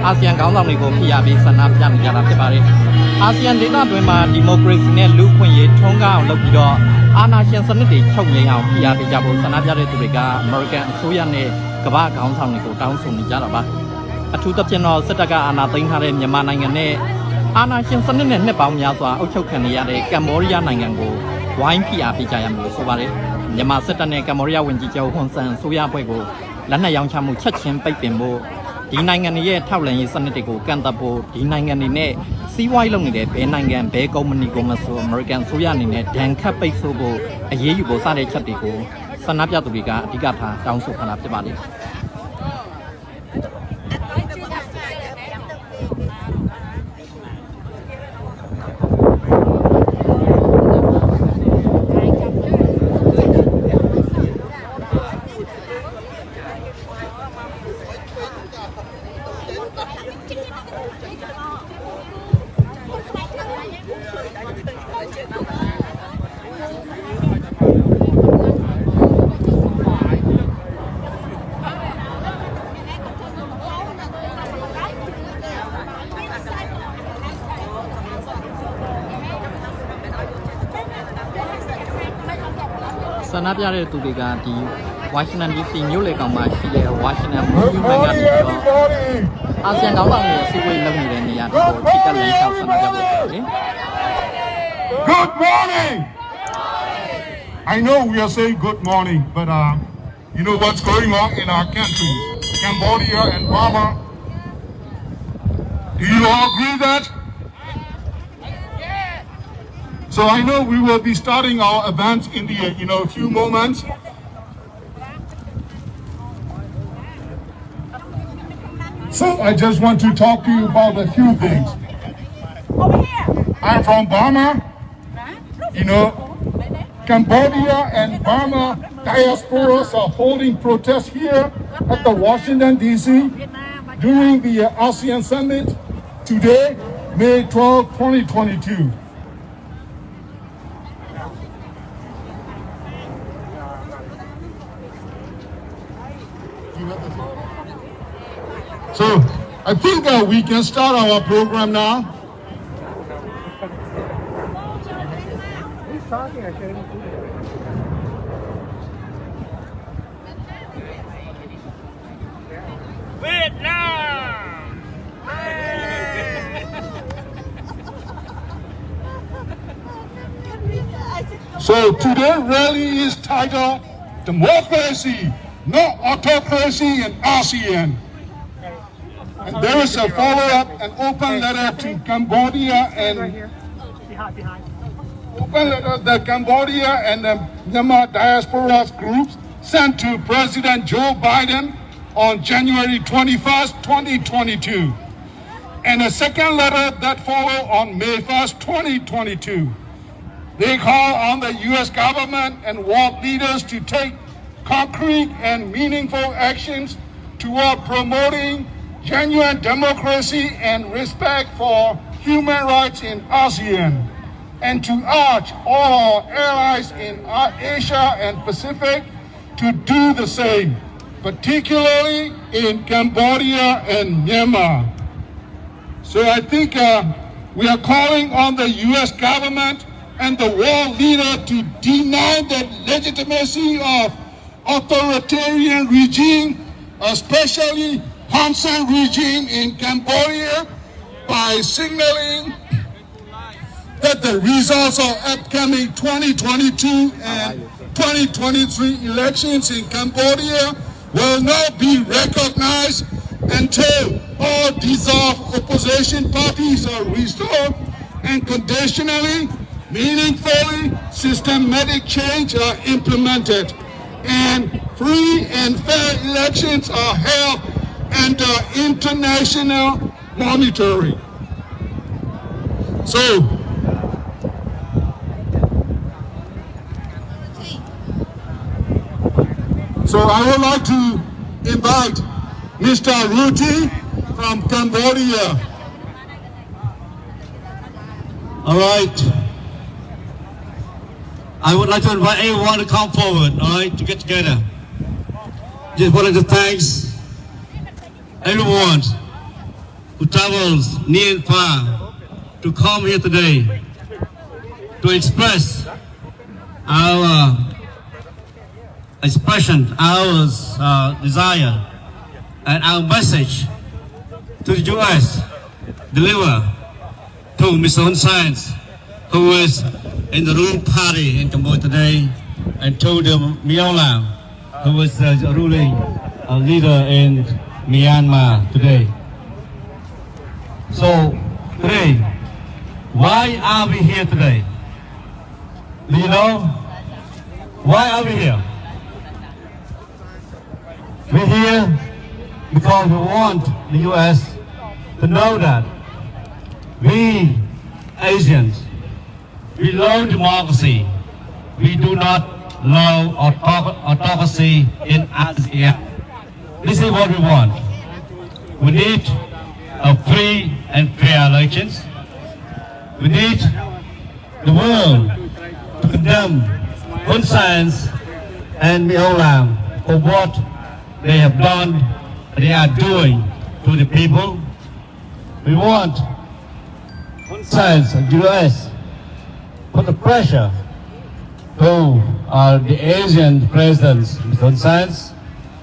အာဆီယံခေါင်းဆောင်တွေကိုဖိအားပေးဆန္ဒပြနေကြတာဖြစ်ပါတယ်။အာဆီယံဒေသတွင်းမှာဒီမိုကရေစီနဲ့လူ့အခွင့်အရေးထွန်းကားအောင်လုပ်ပြီးတော့အာဏာရှင်စနစ်တွေချုပ်ငြိမ်းအောင်ဖိအားပေးကြဖို့ဆန္ဒပြတဲ့သူတွေကအမေရိကန်အစိုးရနဲ့ကမ္ဘာခေါင်းဆောင်တွေကိုတောင်းဆိုနေကြတာပါ။အထူးသဖြင့်တော့စစ်တပ်ကအာဏာသိမ်းထားတဲ့မြန်မာနိုင်ငံနဲ့အာဏာရှင်စနစ်နဲ့နှစ်ပေါင်းများစွာအုပ်ချုပ်ခံနေရတဲ့ကမ္ဘောဒီးယားနိုင်ငံကိုဝိုင်းဖိအားပေးကြရမယ်လို့ဆိုပါတယ်။မြန်မာစစ်တပ်နဲ့ကမ္ဘောဒီးယားဝန်ကြီးချုပ်ဟွန်ဆန်အစိုးရအဖွဲ့ကိုလက်နက်ရောင်းချမှုချက်ချင်းပိတ်ပင်ဖို့ဒီနိုင်ငံရဲ့ထောက်လှမ်းရေးစနစ်တွေကိုကန့်သတ်ဖို့ဒီနိုင်ငံတွေနဲ့စီးပွားရေးလုပ်နေတဲ့ဘယ်နိုင်ငံဘယ်ကုမ္ပဏီကိုမဆိုအမေရိကန်ဆိုရအနေနဲ့ဒဏ်ခတ်ပိတ်ဆို့ဖို့အရေးယူဖို့စတဲ့ချက်တွေကိုဆန္ဒပြသူတွေကအဓိကထားတောင်းဆိုခါတာဖြစ်ပါတယ်ဆန္ဒပြတဲ့သူတွေကဒီဝါရှင်တန် DC မြို့လေကောင်မှာရှိတဲ့ဝါရှင်တန်မြို့နိုင်ငံကနေတော့အာဆီယံခေါင်းဆောင်တွေအစည်းအဝေးလုပ်နေတဲ့နေရာတွေကိုထိတက်လင်းချောက်ဆန္ဒပြဖို့ဖြစ်တယ် Good morning. I know we are saying good morning, but you know what's going on in our countries, Cambodia and Burma. Do you all agree that? So I know we will be starting our events in the few moments. So I just want to talk to you about a few things. I'm from Burma. You know, Cambodia and Burma diasporas are holding protests here at the Washington DC during the ASEAN Summit today, May 12, 2022. So I think that we can start our program now. Vietnam! So today's rally is titled Democracy, Not Autocracy in ASEAN. And there is a follow-up, an open letter to Cambodia and the Cambodia and the Myanmar diaspora groups sent to President Joe Biden on January 21st, 2022. and a second letter that followed on May 1st, 2022. They call on the U.S. government and world leaders to take concrete and meaningful actions toward promoting genuine democracy and respect for human rights in ASEAN, and to urge all our allies in Asia and Pacific to do the same, particularly in Cambodia and Myanmar. So I think we are calling on the U.S. government and the world leader to deny the legitimacy of authoritarian regime, especially Hun Sen regime in Cambodia, by signaling that the results of upcoming 2022 and 2023 elections in Cambodia will not be recognized until all dissolved opposition parties are restored and conditionally, meaningfully, systematic change are implemented, and free and fair elections are held under international monitoring. So I would like to invite Mr. Ruti from Cambodia. All right. I would like to invite everyone to come forward, all right, to get together. Just wanted to thank everyone who travels near and far to come here today to express our desire and our message to the U.S. deliver to Mr. Hun Sen, who is in the ruling party in Cambodia today, and to the Myanmar, who is the ruling leader in Myanmar today. So today, why are we here today? Do you know? Why are we here? We're here because we want the U.S. to know that we Asians, we love democracy. We do not love autocracy in ASEAN. This is what we want. We need a free and fair elections. We need the world to condemn Hun Sen and Myanmar for what they have done, they are doing to the people. We want Hun Sen and U.S. put the pressure to the Asian presidents, Mr. Hun Sen,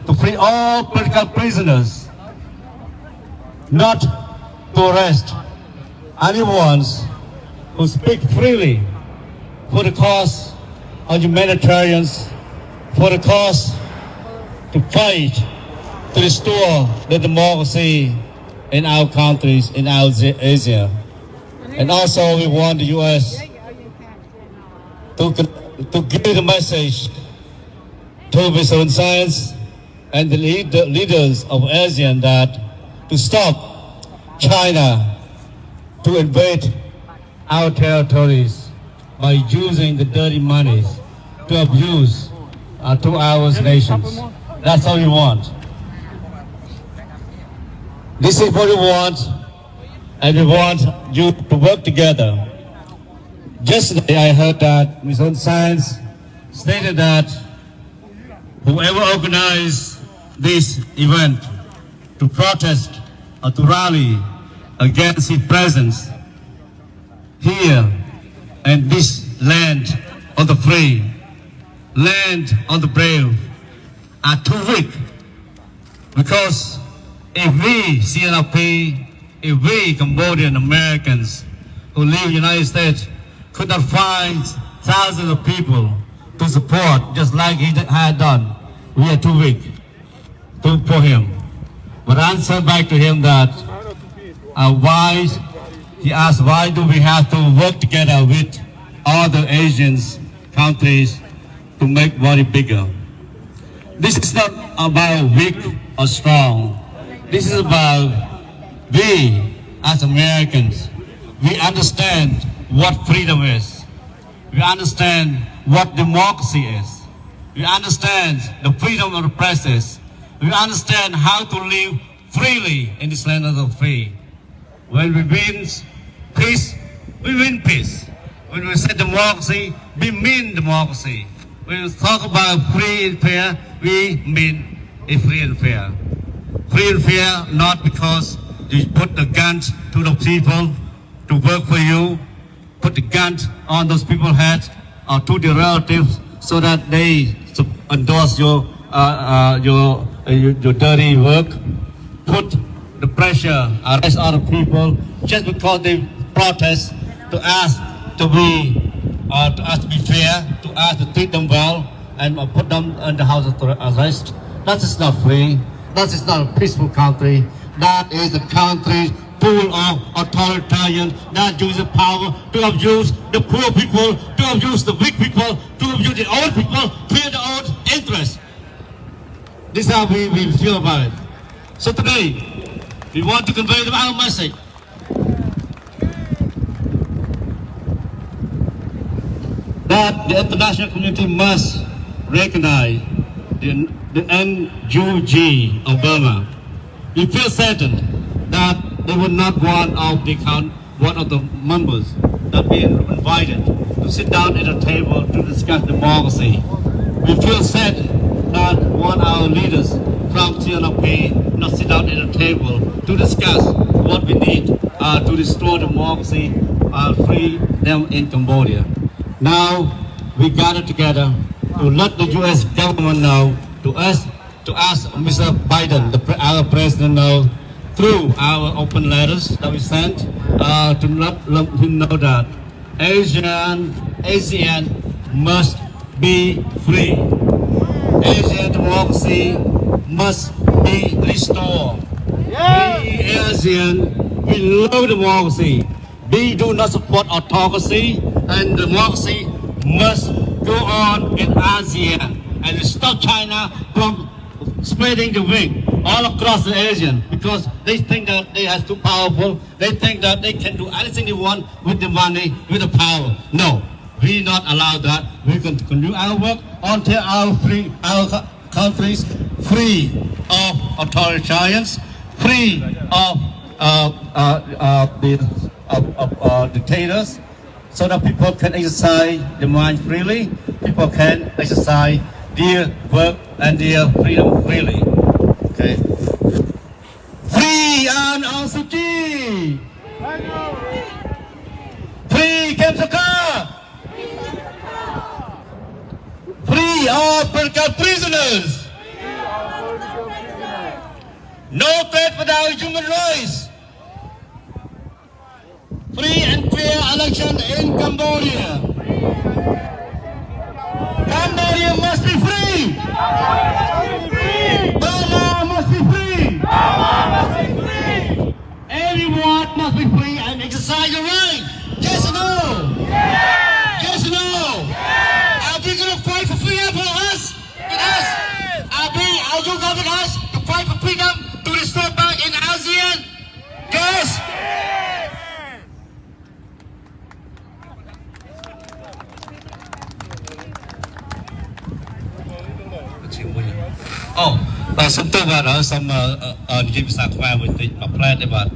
to free all political prisoners, not to arrest anyone who speak freely for the cause of humanitarians, for the cause to fight to restore the democracy in our countries, in our Asia. And also we want the U.S. to give the message to Mr. Hun Sen and the leaders of ASEAN that to stop China to invade our territories by using the dirty money to abuse to our nations. That's all we want. This is what we want, and we want you to work together. Yesterday I heard that Mr. Hun Sen stated that whoever organized this event to protest or to rally against his presence here in this land of the free, land of the brave, are too weak. Because if we CNRP, if we Cambodian Americans who live in the United States could not find thousands of people to support just like he had done, we are too weak for him. But I answered back to him that he asked why do we have to work together with other Asian countries to make body bigger. This is not about weak or strong. This is about we as Americans, we understand what freedom is. We understand what democracy is. We understand the freedom of the press is. We understand how to live freely in this land of the free. When we win peace, we win peace. When we say democracy, we mean democracy. When we talk about free and fair, we mean a free and fair. Free and fair not because you put the guns to the people to work for you, put the guns on those people's heads or to their relatives so that they endorse your dirty work. Put the pressure, arrest other people just because they protest to ask to be fair, to ask to treat them well, and put them in the house of arrest. That is not free. That is not a peaceful country. That is a country full of authoritarian that uses power to abuse the poor people, to abuse the weak people, to abuse the old people, for their own interests. This is how we feel about it. So today, we want to convey our message. That the international community must recognize the NUG of Burma. We feel certain that they will not want one of the members that being invited to sit down at a table to discuss democracy. We feel sad that one of our leaders from CNP not sit down at a table to discuss what we need to restore democracy, free them in Cambodia. Now we gather together to let the U.S. government know, to ask Mr. Biden, our president, know through our open letters that we sent to let him know that ASEAN must be free. Asian democracy must be restored. We ASEAN, we love democracy. We do not support autocracy, and democracy must go on in ASEAN and stop China from spreading the wing all across the ASEAN because they think that they are too powerful. They think that they can do anything they want with the money, with the power. No, we not allow that. We can continue our work until our countries free of authoritarians, free of dictators, so that people can exercise their mind freely. People can exercise their work and their freedom freely. Okay. Free Aung San Suu Kyi. Free Kem Sokha. Free all political prisoners. No threat without human rights. Free and fair election in Cambodia. Cambodia must be free. Burma must be free. Everyone must be free and exercise your right. Yes or no? Yes or no? Are we going to fight for freedom for us? With us? Are you going with us to fight for freedom to restore back in ASEAN? Yes. Oh, បាទសុំទោសបាទសូមនិយាយភាសាខ្មែរមួយតិចមកផ្លែតទេបាទ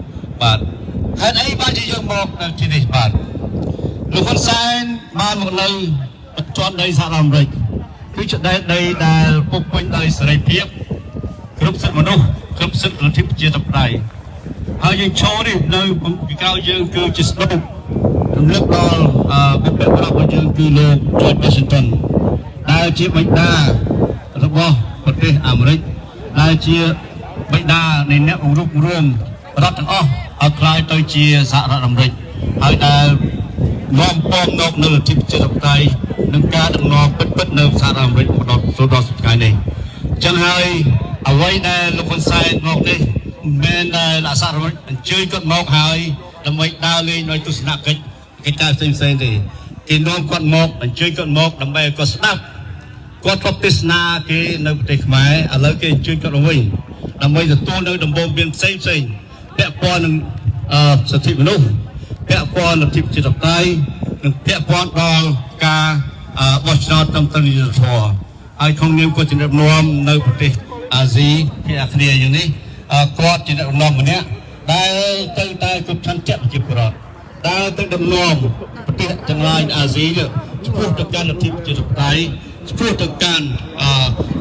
ហេតុអីបានជាយកមកនៅទីនេះបាទលោកហ៊ុនសែនបានមកនៅបញ្ជាន់ដីសហរដ្ឋអាមេរិកគឺជាដីដែលពុកពេញដោយសេរីភាពគ្រប់សិទ្ធិមនុស្សគ្រប់សិទ្ធិលទ្ធិប្រជាធិបតេយ្យហើយយើងចូលនេះនៅពីក្រោយយើងគឺជាស្ដុករំលឹកដល់បុព្វបុរសរបស់យើងគឺលោក George Washington ដែលជាបិតារបស់ប្រទេសអាមេរិកដែលជាបិតានៃអ្នកអរុបរួមរដ្ឋទាំងអស់ឲ្យក្លាយទៅជាសហរដ្ឋអាមេរិកហើយដែលនាំពងនៅលទ្ធិប្រជាធិបតេយ្យនិងការដឹកនាំពិតនៅសហរដ្ឋអាមេរិកមកដល់សប្តាហ៍នេះអញ្ចឹងហើយអ្វីដែលលោកហ៊ុនសែនមកនេះមិនមែនដែលសហរដ្ឋអាមេរិកអញ្ជើញគាត់មកហើយដើម្បីដើរលេងនៅទស្សនកិច្ចការផ្សេងទេគេនាំគាត់មកអញ្ជើញគាត់មកដើម្បីឲ្យគាត់ស្ដាប់គាត់ក៏ទេសនាគេនៅប្រទេសខ្មែរឥឡូវគេអញ្ជើញគាត់មកវិញដើម្បីទទួលនៅដំបូន្មានផ្សេងពាក់ព័ន្ធនឹង សិទ្ធិមនុស្សពាក់ព័ន្ធនឹងទីជាតិតៃនិងពាក់ព័ន្ធដល់ការបោះឆ្នោតតាមទិដ្ឋាធម៌ហើយក្នុងនាមគាត់ជាអ្នកដឹកនាំនៅប្រទេសអាស៊ីភាគអាគ្នេយ៍យ៉ាងនេះគាត់ជាអ្នកដឹកនាំម្នាក់ដែលទៅតែគ្រប់ឆន្ទៈប្រជាពលរដ្ឋដែលទៅដឹកនាំប្រទេសទាំងឡាយអាស៊ីចំពោះទៅកាន់លទ្ធិប្រជាធិបតេយ្យចំពោះទៅកាន់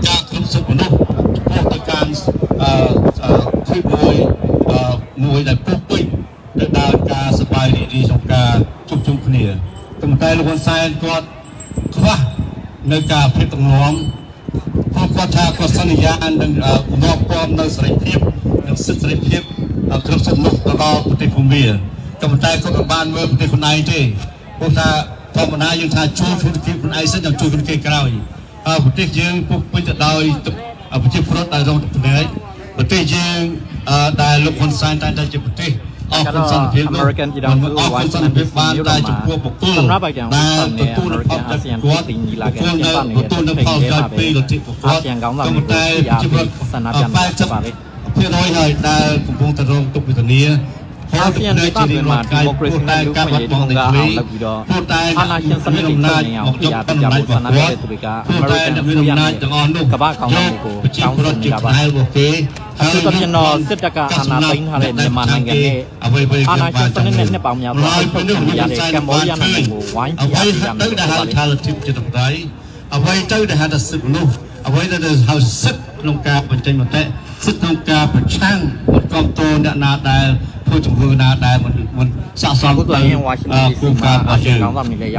ការគ្រប់សិទ្ធិមនុស្សចំពោះទៅកាន់ទីមួយដែលពុះពេញទៅដល់ការសប្បាយរីករាយក្នុងការជួបជុំគ្នាតែលោកហ៊ុនសែនគាត់ខ្វះនៅការភាពទំនំគាត់ថាគាត់សន្យានឹងនាំពាន់នៅសេរីភាពនិងសិទ្ធិសេរីភាពគ្រប់សិទ្ធិមនុស្សទៅដល់ប្រទេសភូមាតែគាត់មិនបានមើលប្រទេសខ្លួនឯងទេព្រោះថាធម្មតាយើងថាជួយខ្លួនឯងសិនដល់ជួយคนគេក្រោយប្រទេសយើងពុះពេញទៅដោយប្រជាពលរដ្ឋដែលរងទុក្ខភ្នែកប្រទេសយើងដែលលោកហ៊ុនសែនតែជាប្រទេសអស់គុណសន្តិភាពអស់គុណសន្តិភាពបានតែចំពោះបុគ្គលដែលទទួលផលប្រយោជន៍គាត់ទទួលនៅផលប្រយោជន៍ពីលទ្ធិពួកគាត់ក៏តែជីវិត80%ហើយដែលកំពុងតែរងទុក្ខវេទនាអាស៊ាននេះជាមកទីមកប្រេសនៅលោកវិញក្នុងការអនុវិដអាណាជាសន្និដ្ឋាននេះមកពីអាពីយ៉ាបុសណាទេទុកាអមេរិកមានអំណាចទាំងអស់នោះកបាខំមកគោចောင်းសុនកាបាគឺក៏ជាណសិទ្ធិកាអាណាទិញហើយមានម៉ានហ្នឹងគេអាណាជាសន្និដ្ឋាននេះបងញ៉ាំទៅពីយ៉ាកម្ពុជាយ៉ាងណាមកវាយពីអាយ៉ាងទៅដែលហៅថាលទ្ធិជាតិតៃអ្វីទៅដែលហៅថាសិទ្ធិមនុស្សអ្វីដែលហៅសិទ្ធិក្នុងការបញ្ចេញមតិសិទ្ធិក្នុងការប្រឆាំងមិនគ្រប់គ្រងអ្នកណាដែលធ្វើជំងឺណាដែលមិនស័ក្តិសមទៅគោលការណ៍របស់យើង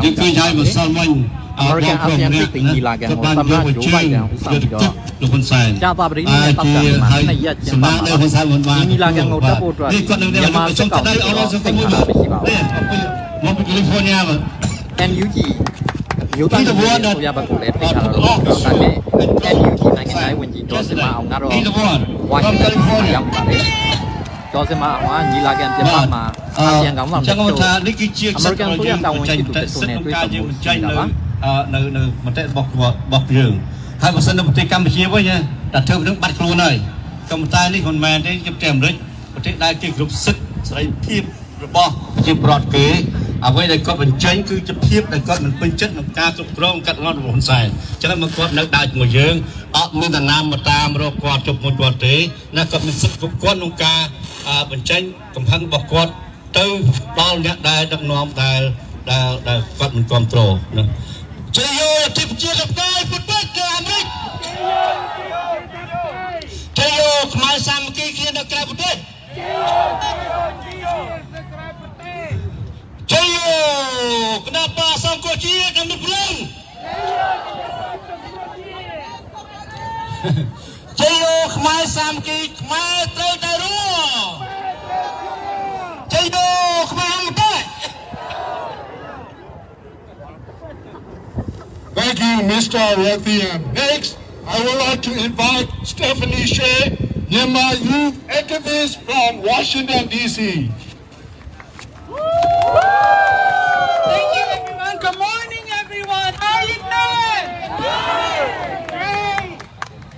យើងឃើញហើយម្សិលមិញអមេរិកអាស៊ានទីពីនីឡាកាសម្រាប់យោបាយទាំងឧស្សាហកម្មលោកហ៊ុនសែនចាតាបរីនេះតបតាមមកនេះយ៉ាជាបាទហ៊ុនសែនមិនបាននីឡាកាងទៅពោតនេះគាត់នឹងមកចុងទៅអរសុខមួយនេះមកពីកាលីហ្វ័រញ៉ាមក NUG យោតាទៅវត្តដល់យ៉ាបកូលេតពីខាងលោកតែ NUG နိုင်ငံတိုင်းဝင်ကြီးတော့စမအောင်ကတော့ဝါရှင်တန်ရောက်ပါလေတော့စမအောင်ညီလာခံပြပမှာအာဆီယံကောင်မှကျွန်တော်ថានេះគឺជាអមេរិកសូរតាဝန်ជាទូទៅសិទ្ធិក្នុងការយើងបញ្ចេញនៅមតិរបស់យើងហើយបើសិននៅប្រទេសកម្ពុជាវិញតែធ្វើនឹងបាត់ខ្លួនហើយក៏តែនេះមិនមែនទេជាប្រទេសអាមេរិកប្រទេសដែលគេគ្រប់សិទ្ធិសេរីភាពរបស់ប្រជាពលរដ្ឋគេអ្វីដែលគាត់បញ្ចេញគឺជាភាពដែលគាត់មិនពេញចិត្តក្នុងការគ្រប់គ្រងកាត់ងត់របស់ហ៊ុនសែនចឹងមកគាត់នៅដើរជាមួយយើងអត់មានដំណាំមកតាមរកគាត់ជប់មួយគាត់ទេណាគាត់មានសិទ្ធិគ្រប់គាត់ក្នុងការបញ្ចេញកំហឹងរបស់គាត់ទៅដល់អ្នកដែលដឹកនាំដែលគាត់មិនគ្រប់គ្រងណាជ័យយោទីប្រជាធិបតេយ្យពុតគឺអាមេរិកជ័យយោខ្មែរសាមគ្គីគ្នានៅក្រៅប្រទេសJayo, kenapa sangkut cia dan berpelang? Jayo, khmer samki, khmer terus terus. Jayo, khmer hampat. Thank you, Mr. Rathian. Next, I would like to invite Stephanie Shein, Myanmar youth activist from Washington, D.C. Thank you, everyone. Good morning, everyone. How are you doing? Great.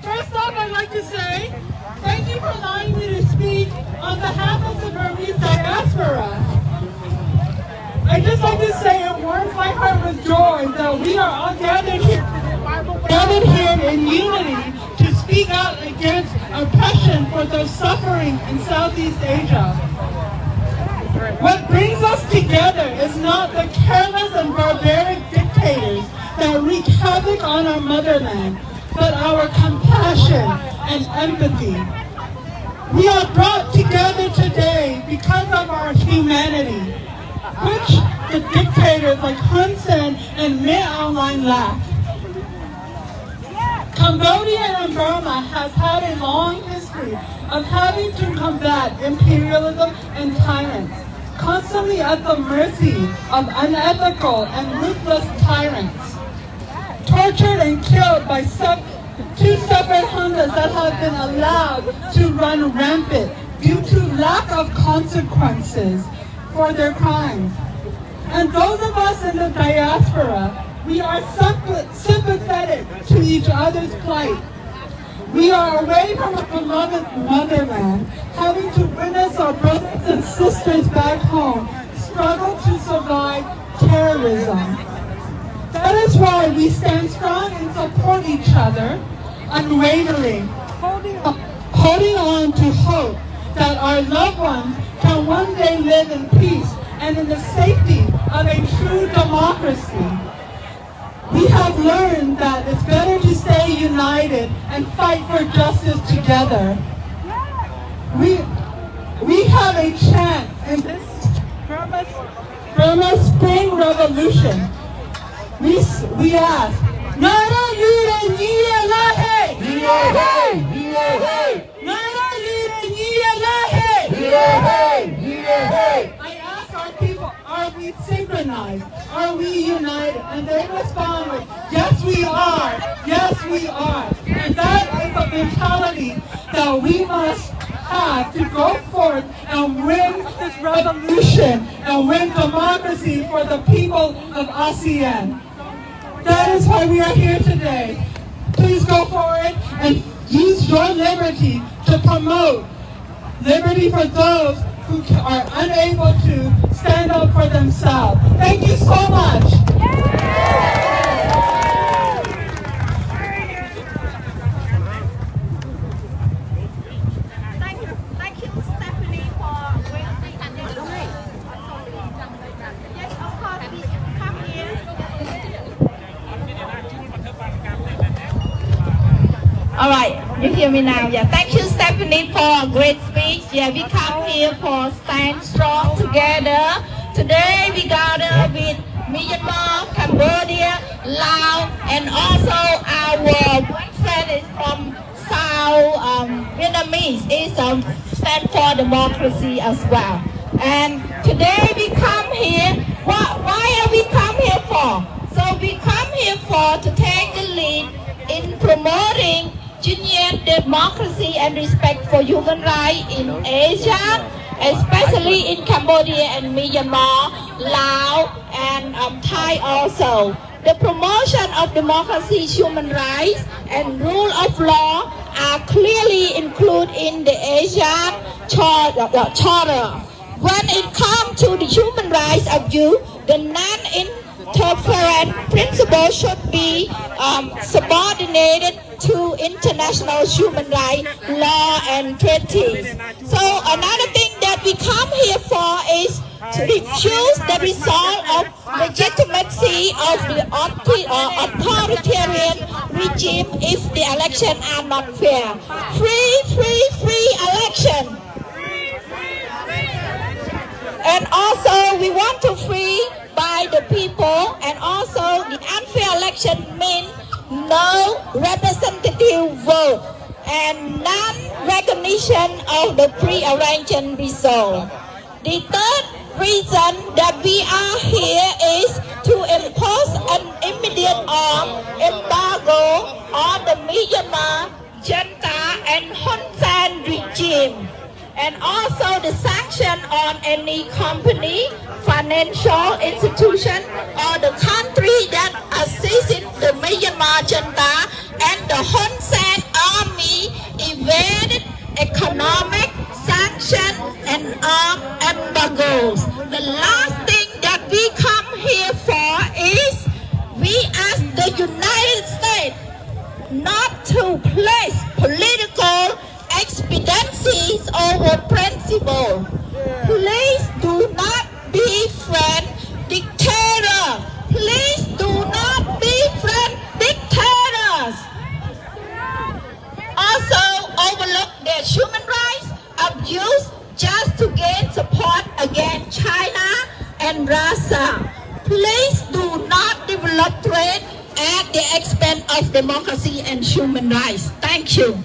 First off, I'd like to say thank you for allowing me to speak on behalf of the Burmese diaspora. I'd just like to say it warms my heart with joy that we are all gathered here in unity to speak out against oppression for those suffering in Southeast Asia. What brings us together is not the careless and barbaric dictators that wreak havoc on our motherland, but our compassion and empathy. We are brought together today because of our humanity, which the dictators like Hun Sen and Min Aung Hlaing lack. Cambodia and Burma has had a long history of having to combat imperialism and tyrants, constantly at the mercy of unethical and ruthless tyrants, tortured and killed by two separate juntas that have been allowed to run rampant due to lack of consequences for their crimes. And those of us in the diaspora, we are sympathetic to each other's plight. We are away from our beloved motherland, having to witness our brothers and sisters back home struggle to survive terrorism. That is why we stand strong and support each other, unwavering, holding on to hope that our loved ones can one day live in peace and in the safety of a true democracy. We have learned that it's better to stay united and fight for justice together. We have a chant in this Burma Spring Revolution. We ask, Nara Lura Nia Lahe! Nara Lura Nia Lahe! I ask our people, are we synchronized? Are we united? And they respond with, yes we are, yes we are. And that is the mentality that we must have to go forth and win this revolution and win democracy for the people of ASEAN. That is why we are here today. Please go forward and use your liberty to promote liberty for those who are unable to stand up for themselves. Thank you so much. Thank you, Stephanie, for great presentation. Yes, of course, please come here. All right, you hear me now? Yeah, thank you, Stephanie, for a great speech. Yeah, we come here for stand strong together. Today we gather with Myanmar, Cambodia, Laos, and also our friend is from South Vietnamese. Is stand for democracy as well. And today we come here. Why are we come here for? So we come here for to take the lead in promoting genuine democracy and respect for human rights in Asia, especially in Cambodia and Myanmar, Laos, and Thai also. The promotion of democracy, human rights, and rule of law are clearly included in the ASEAN Charter. When it comes to the human rights abuse, the non-interference principle should be subordinated to international human rights law and treaties. So another thing that we come here for is to refuse the result of legitimacy of the authoritarian regime if the elections are not fair. Free election. And also we want to free by the people, and also the unfair election means no representative vote and non-recognition of the pre-arranged result. The third reason that we are here is to impose an immediate arms embargo on the Myanmar junta and Hun Sen regime, and also the sanction on any company, financial institution, or the country that assisted the Myanmar junta and the Hun Sen army evaded economic sanctions and armed embargoes. The last thing that we come here for is we ask the United States not to place political expediencies over principle. Please do not befriend dictator. Please do not befriend dictators. Also overlook their human rights abuse just to gain support against China and Russia. Please do not develop trade at the expense of democracy and human rights. Thank you.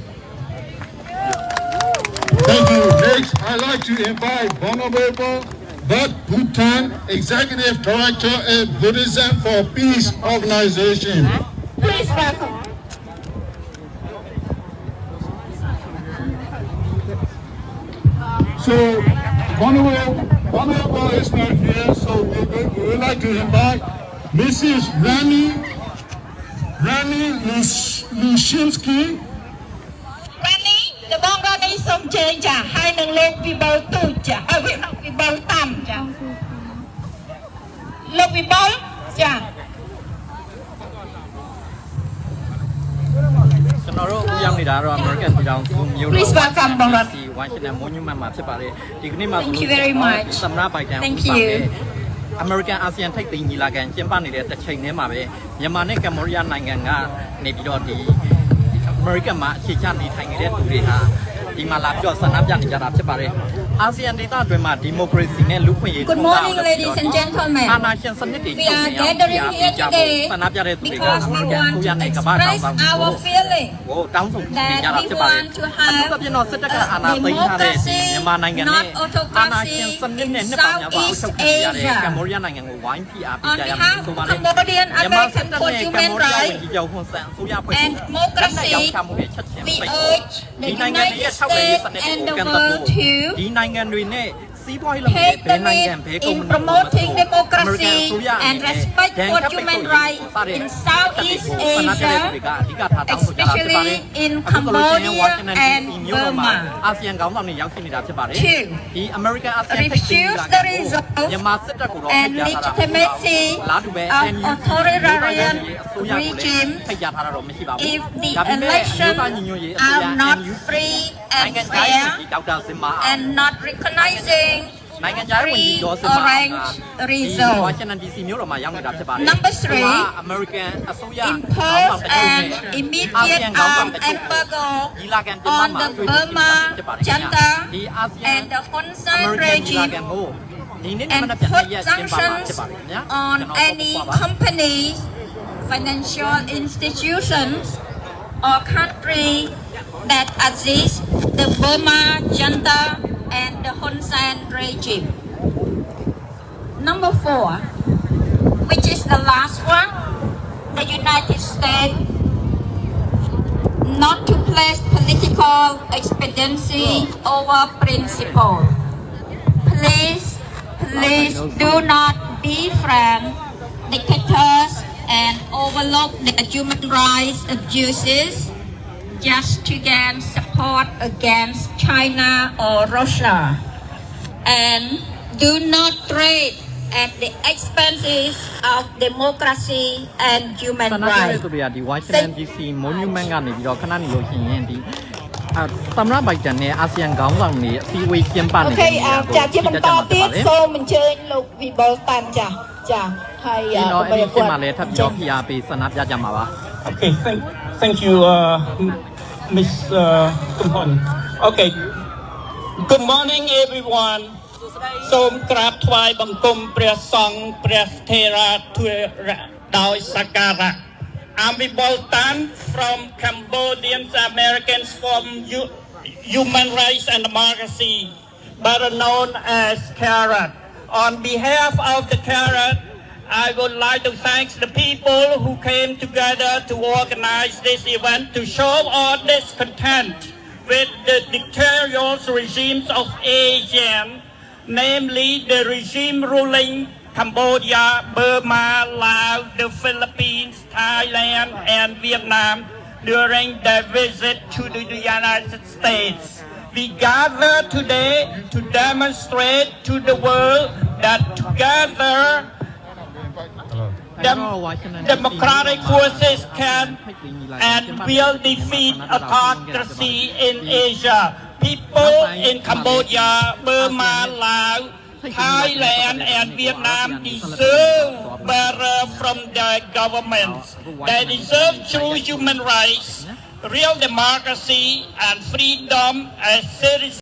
Thank you. Next, I'd like to invite Honorable Bud Bhutan, Executive Director at Buddhism for Peace Organization. Please welcome. So, Honorable is not here, so we would like to invite Mrs. Rani Lushinsky จะบ้องเราในสมเจนจ้ะให้หนึ่งโลกวิบลตูจ้ะวิบลต่ำจ้ะโลกวิบลจ้ะ ကျွန်တော်တို့အခုရောက်နေတာတော့ American ပြည်ထောင်စုမြို့တော် Please welcome ဘုံတော် Washington Monument မှာဖြစ်ပါတယ်ဒီကနေ့မှာ Thank you very much သမ္မတဘိုင်ဒန် Thank you American ASEAN ထိပ်သီးညီလာခံကျင်းပနေတဲ့တစ်ချိန်တည်းမှာပဲမြန်မာနဲ့ကမ္ဘောဒီးယားနိုင်ငံကနေပြီးတော့ဒီ American မှာအခြေချနေထိုင်နေတဲ့သူတွေဟာဒီမှာလာပြီးတော့ဆန္ဒပြနေကြတာဖြစ်ပါတယ်အာဆီယံဒေသအတွင်းမှာဒီမိုကရေစီနဲ့လူ့ခွင့်ရေး Good morning ladies and gentlemen အာဏာရှင်စနစ်တွေ We are gathering here today ဆန္ဒပြတဲ့သူတွေက because we want to express our feeling ဟိုတောင်းဆိုနေကြတာ that we ဖြစ်ပါတယ် want to have အခုပြတော့စစ်တပ်ကအာဏာသိမ်းထားတဲ့မြန်မာနိုင်ငံနဲ့အာဏာရှင်စနစ်နဲ့နှစ်ပေါင်းများစွာအုပ်ချုပ်ခဲ့ရတဲ့ကမ္ဘောဒီးယားနိုင်ငံကိုဝိုင်းဖိအားပေး On ကြရမယ် behalf ဆို of ပါတယ် Cambodian မြန်မာစစ် American တပ် for နဲ့ကမ္ Human ဘောဒီးယားဝန် Rights ကြီးချုပ်ဟွန်ဆန်အစိုးရဖွဲ့ and လက်နက်ရော democracy င်းချမှုတွေချက်ချင်း we ပိတ်ဖို့ urge the ဒီနိုင်ငံတွေရဲ့ United ထောက်ခံရေးစ States နစ်ကို and the ကန်သက်ဖို့ world to ဒီနိုင်ငံတွေနဲ့စီးပွားရေးလုပ်နေတဲ့ take ဘ the ယ်နိုင်ငံ lead ဘယ်ကုမ္ in ပဏီ promoting democracy and respect for human rights in Southeast Asia, especially in Cambodia and Burma. အာဆီယံခေါင်းဆောင်တွေရောက်ရှိနေတာဖြစ်ပါတယ် Two, ဒီ American ASEAN ထိပ်သီးညီလာ refuse ခံ the ကို results မြန်မာစစ်တပ်ကိုတော့ and ဖိတ်ကြားထားတာ legitimacy လားတူပဲ of NUG authoritarian အစိုးရကိုလည်း regimes ဖိတ်ကြားထားတာတော့မရှိပါဘူး if the ဒါပေမဲ့ elections အမျိုးသားညီညွတ်ရေးအစိုးရ are not NUG free နို and င်ငံသားရေး fair ဒေါက်တာစင်မာအောင် and not recognizing နိုင်ငံခြားရေးဝန်ကြီး free ဒေါ်စင်မာအောင် orange က result. Washington DC မြို့တော်မှာရောက်နေတာဖြစ်ပါတယ် Number three, သူက American အစိုးရခေါင်း impose ဆောင်တစ်ချို့ an နဲ့ immediate armed embargo ညီလာခံတင် on မှာ the တွေ့ဆုံ Burma ဖြစ်ပါတယ် junta ဒီအာဆီယံ and the Hun Sen American ညီလာ regime ခံကိုဒီနေ့မ and နက်ဖြန် put ရက်ကျင်းပမှာဖြစ် sanctions ပါတယ်ခင်ဗျာ on ကျွန်တော် any ပို့ပါပါ companies, financial institutions, or country that assist the Burma junta and the Hun Sen regime. Number four, which is the last one, the United States not to place political expediency over principle. Please do not befriend dictators and overlook the human rights abuses just to gain support against China or Russia. And do not trade at the expenses of democracy and human ဆန္ဒပြတဲ့ rights. သူတွေကဒီ Washington DC Monument ကနေပြီးတော့ခဏနေလို့ရှိရင်ဒီသမ္မတဘိုင်ဒန်နဲ့အာဆီယံခေါင်းဆောင်တွေအစည်းအဝေးကျင်းပနေတဲ့နေရာကို ចាជាបន្តទៀតសូមអញ្ជើញលោកវិបុលតាមចាហើយ ဒီတော့အဲ့ဒီဖြစ်မှာလည်းထပ်ပြီးတော့ဖိအားပေးဆန္ဒပြကြမှာပါ Okay, thank you, Miss Kumpon. Okay, good morning, everyone. សូមក្រាបថ្វាយបង្គំព្រះសង្ឃព្រះថេរាធុរៈដោយសក្ការៈ I'm Boltan from Cambodians Americans from Human Rights and Democracy, better known as CARAT. On behalf of the CARAT, I would like to thank the people who came together to organize this event to show our discontent with the dictatorial regimes of Asia, namely the regime ruling Cambodia, Burma, Laos, the Philippines, Thailand, and Vietnam during their visit to the United States. We gather today to demonstrate to the world that together democratic forces can and will defeat autocracy in Asia. People in Cambodia, Burma, Laos, Thailand and Vietnam deserve better from their governments. They deserve true human rights, real democracy and freedom as citizens.